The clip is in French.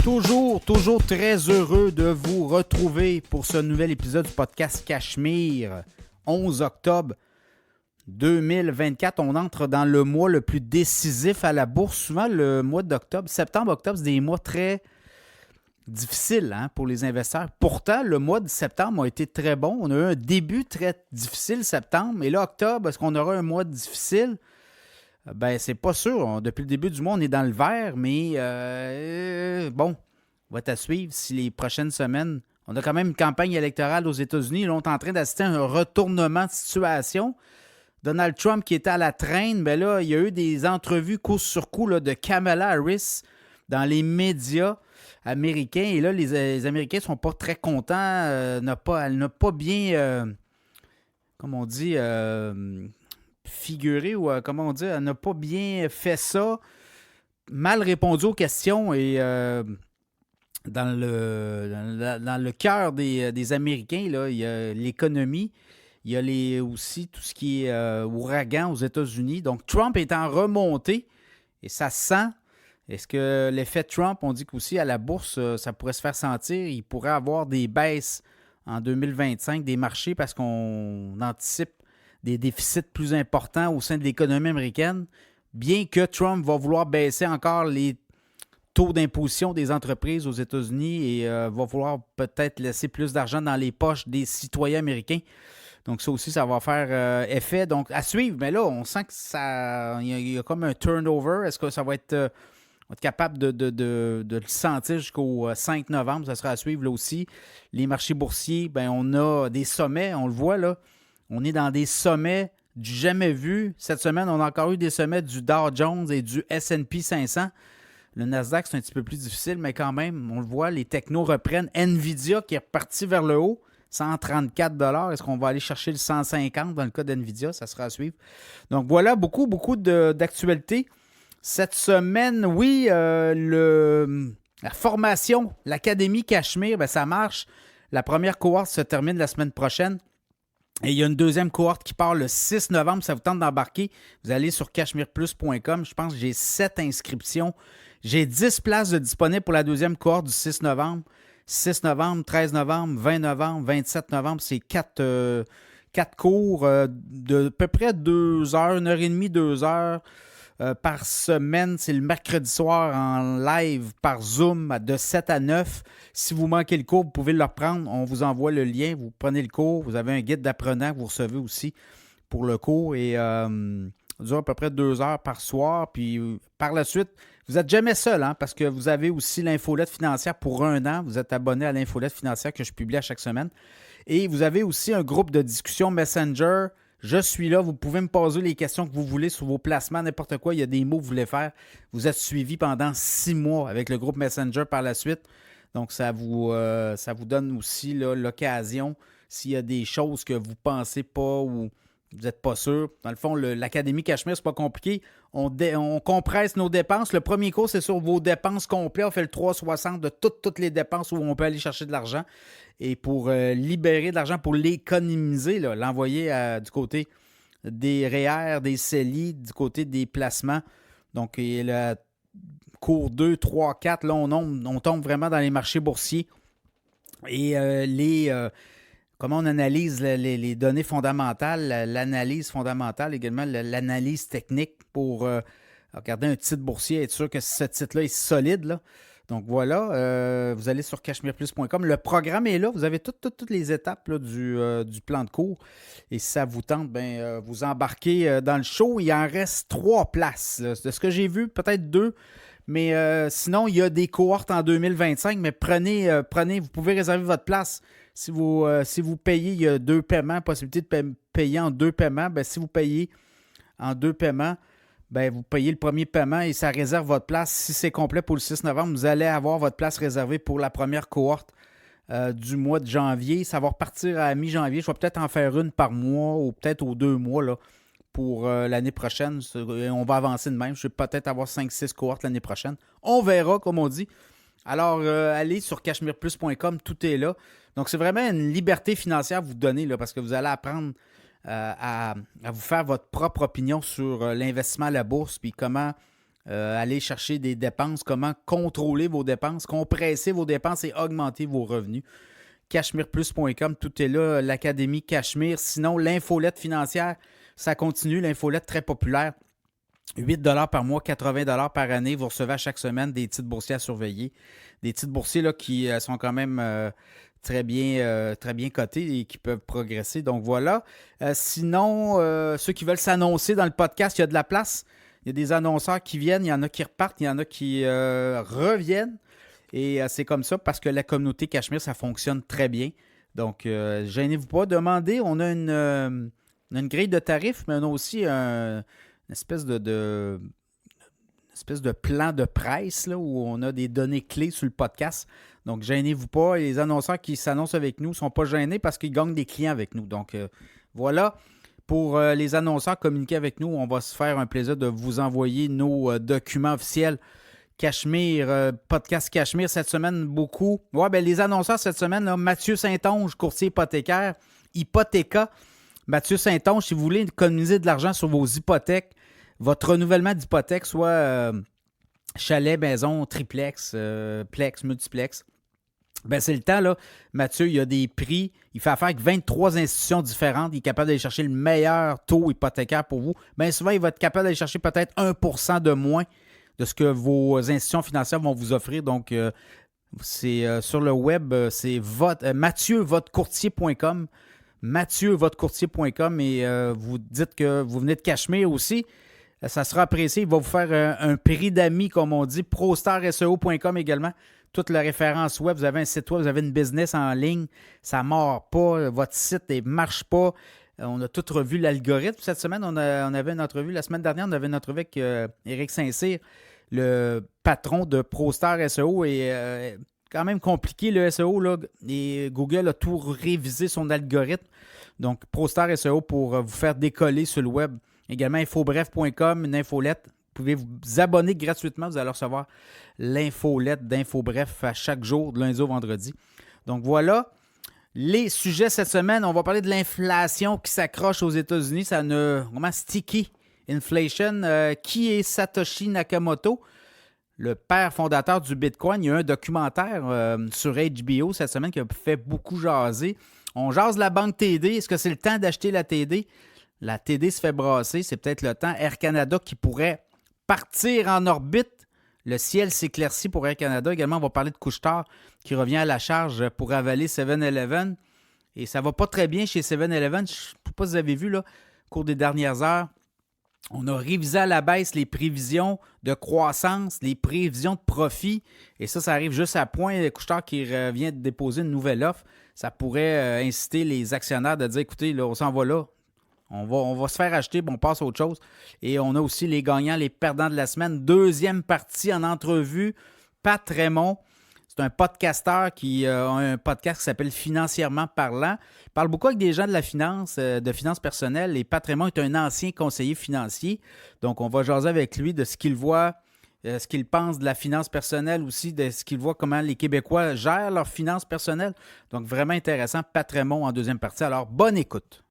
Toujours très heureux de vous retrouver pour ce nouvel épisode du podcast Cachemire. 11 octobre 2024, on entre dans le mois le plus décisif à la bourse. Souvent, le mois d'octobre, septembre-octobre, c'est des mois très difficiles pour les investisseurs. Pourtant, le mois de septembre a été très bon. On a eu un début très difficile, septembre. Et là, octobre, est-ce qu'on aura un mois difficile? Ben, c'est pas sûr. Depuis le début du mois, on est dans le vert, mais bon, on va être à suivre si les prochaines semaines. On a quand même une campagne électorale aux États-Unis. Là, on est en train d'assister à un retournement de situation. Donald Trump qui était à la traîne, ben là, il y a eu des entrevues coup sur coup là, de Kamala Harris dans les médias américains. Et là, les Américains ne sont pas très contents. Elle n'a pas bien, comment on dit, figuré ou comment on dit, elle n'a pas bien fait ça. Mal répondu aux questions et dans le cœur des Américains, là, il y a l'économie. Il y a aussi tout ce qui est ouragan aux États-Unis. Donc, Trump est en remontée et ça se sent. Est-ce que l'effet Trump, on dit qu'aussi à la bourse, ça pourrait se faire sentir? Il pourrait avoir des baisses en 2025 des marchés parce qu'on anticipe des déficits plus importants au sein de l'économie américaine, bien que Trump va vouloir baisser encore les taux d'imposition des entreprises aux États-Unis et va vouloir peut-être laisser plus d'argent dans les poches des citoyens américains. Donc, ça aussi, ça va faire effet. Donc, à suivre. Mais là, on sent que ça, il y a comme un turnover. Est-ce que ça va être, on va être capable de le sentir jusqu'au 5 novembre? Ça sera à suivre là aussi. Les marchés boursiers, ben, on a des sommets. On le voit là. On est dans des sommets du jamais vu. Cette semaine, on a encore eu des sommets du Dow Jones et du S&P 500. Le Nasdaq, c'est un petit peu plus difficile, mais quand même, on le voit, les technos reprennent. Nvidia qui est reparti vers le haut. 134 $. Est-ce qu'on va aller chercher le 150 dans le cas d'NVIDIA? Ça sera à suivre. Donc voilà, beaucoup d'actualités. Cette semaine, oui, la formation, l'Académie Cachemire, ben, ça marche. La première cohorte se termine la semaine prochaine. Et il y a une deuxième cohorte qui part le 6 novembre. Ça vous tente d'embarquer. Vous allez sur cachemirplus.com. Je pense que j'ai 7 inscriptions. J'ai 10 places de disponibles pour la deuxième cohorte du 6 novembre. 6 novembre, 13 novembre, 20 novembre, 27 novembre, c'est 4 cours de à peu près 2 heures, 1h30, 2 heures par semaine. C'est le mercredi soir en live par Zoom de 7 à 9. Si vous manquez le cours, vous pouvez le reprendre. On vous envoie le lien. Vous prenez le cours. Vous avez un guide d'apprenant que vous recevez aussi pour le cours. Et ça dure à peu près 2 heures par soir. Puis par la suite, vous n'êtes jamais seul, parce que vous avez aussi l'infolette financière pour 1 an. Vous êtes abonné à l'infolette financière que je publie à chaque semaine. Et vous avez aussi un groupe de discussion Messenger. Je suis là. Vous pouvez me poser les questions que vous voulez sur vos placements, n'importe quoi. Il y a des mots que vous voulez faire. Vous êtes suivi pendant 6 mois avec le groupe Messenger par la suite. Donc, ça vous donne aussi là, l'occasion, s'il y a des choses que vous ne pensez pas ou vous n'êtes pas sûr. Dans le fond, l'Académie Cachemire, c'est pas compliqué. On compresse nos dépenses. Le premier cours, c'est sur vos dépenses complètes. On fait le 360 de toutes les dépenses où on peut aller chercher de l'argent. Et pour libérer de l'argent, pour l'économiser, l'envoyer du côté des REER, des CELI, du côté des placements. Donc, le cours 2, 3, 4, là, on tombe vraiment dans les marchés boursiers. Et comment on analyse les données fondamentales, l'analyse fondamentale, également l'analyse technique pour regarder un titre boursier et être sûr que ce titre-là est solide, là. Donc voilà, vous allez sur cachemirplus.com. Le programme est là. Vous avez toutes les étapes là, du plan de cours. Et si ça vous tente, vous embarquez dans le show. Il en reste 3 places. Là. De ce que j'ai vu, peut-être 2. Mais sinon, il y a des cohortes en 2025. Mais prenez, vous pouvez réserver votre place. Si vous payez, il y a 2 paiements, possibilité de payer en 2 paiements. Si vous payez en 2 paiements, vous payez le premier paiement et ça réserve votre place. Si c'est complet pour le 6 novembre, vous allez avoir votre place réservée pour la première cohorte du mois de janvier. Ça va repartir à mi-janvier. Je vais peut-être en faire une par mois ou peut-être aux 2 mois là, pour l'année prochaine. On va avancer de même. Je vais peut-être avoir 5-6 cohortes l'année prochaine. On verra, comme on dit. Alors, allez sur cachemirplus.com, tout est là. Donc, c'est vraiment une liberté financière à vous donner là, parce que vous allez apprendre à vous faire votre propre opinion sur l'investissement à la bourse puis comment aller chercher des dépenses, comment contrôler vos dépenses, compresser vos dépenses et augmenter vos revenus. CashmerePlus.com, tout est là, l'Académie Cachemire. Sinon, l'infolette financière, ça continue, l'infolette très populaire. 8 $ par mois, 80 $ par année. Vous recevez à chaque semaine des titres boursiers à surveiller. Des titres boursiers là, qui sont quand même très bien cotés et qui peuvent progresser. Donc voilà. Sinon, ceux qui veulent s'annoncer dans le podcast, il y a de la place. Il y a des annonceurs qui viennent, il y en a qui repartent, il y en a qui reviennent. Et c'est comme ça parce que la communauté Cachemire, ça fonctionne très bien. Donc, gênez-vous pas, demandez. On a une grille de tarifs, mais on a aussi une espèce de plan de presse là, où on a des données clés sur le podcast. Donc, gênez-vous pas. Et les annonceurs qui s'annoncent avec nous ne sont pas gênés parce qu'ils gagnent des clients avec nous. Donc, voilà. Pour les annonceurs, communiquer avec nous. On va se faire un plaisir de vous envoyer nos documents officiels. Cachemire, podcast Cachemire, cette semaine, beaucoup. Ouais, ben les annonceurs cette semaine, là, Mathieu Saint-Onge, courtier hypothécaire, Hypothéca. Mathieu Saint-Onge, si vous voulez économiser de l'argent sur vos hypothèques, votre renouvellement d'hypothèque, soit chalet, maison, triplex, plex, multiplex, ben c'est le temps, là. Mathieu, il a des prix. Il fait affaire avec 23 institutions différentes. Il est capable d'aller chercher le meilleur taux hypothécaire pour vous. Bien souvent, il va être capable d'aller chercher peut-être 1% de moins de ce que vos institutions financières vont vous offrir. Donc, c'est sur le web, c'est mathieu-votre-courtier.com. Mathieu-votre-courtier.com et vous dites que vous venez de Cachemire aussi. Ça sera apprécié. Il va vous faire un prix d'amis, comme on dit. ProStarSEO.com également. Toute la référence web. Vous avez un site web, vous avez une business en ligne. Ça ne mord pas. Votre site ne marche pas. On a tout revu l'algorithme. Cette semaine, on avait une entrevue. La semaine dernière, on avait une entrevue avec Éric Saint-Cyr, le patron de ProStar SEO. Et quand même compliqué, le SEO. Là, et Google a tout révisé son algorithme. Donc, ProStar SEO pour vous faire décoller sur le web. Également, infobref.com, une infolette. Vous pouvez vous abonner gratuitement. Vous allez recevoir l'infolette d'Infobref à chaque jour, de lundi au vendredi. Donc, voilà. Les sujets cette semaine, on va parler de l'inflation qui s'accroche aux États-Unis. Ça ne vraiment sticky inflation. Qui est Satoshi Nakamoto, le père fondateur du Bitcoin? Il y a un documentaire sur HBO cette semaine qui a fait beaucoup jaser. On jase la banque TD. Est-ce que c'est le temps d'acheter la TD? La TD se fait brasser. C'est peut-être le temps. Air Canada qui pourrait partir en orbite. Le ciel s'éclaircit pour Air Canada. Également, on va parler de Couche-Tard qui revient à la charge pour avaler 7-Eleven. Et ça ne va pas très bien chez 7-Eleven. Je ne sais pas si vous avez vu, là, au cours des dernières heures, on a révisé à la baisse les prévisions de croissance, les prévisions de profit. Et ça arrive juste à point. Couche-Tard qui vient de déposer une nouvelle offre. Ça pourrait inciter les actionnaires de dire, écoutez, là, on s'en va là. On va se faire acheter, bon, on passe à autre chose. Et on a aussi les gagnants, les perdants de la semaine. Deuxième partie en entrevue, Pat Raymond. C'est un podcasteur qui a un podcast qui s'appelle Financièrement parlant. Il parle beaucoup avec des gens de la finance, de finances personnelles. Et Pat Raymond est un ancien conseiller financier. Donc, on va jaser avec lui de ce qu'il voit, ce qu'il pense de la finance personnelle aussi, de ce qu'il voit, comment les Québécois gèrent leurs finances personnelles. Donc, vraiment intéressant. Pat Raymond en deuxième partie. Alors, bonne écoute.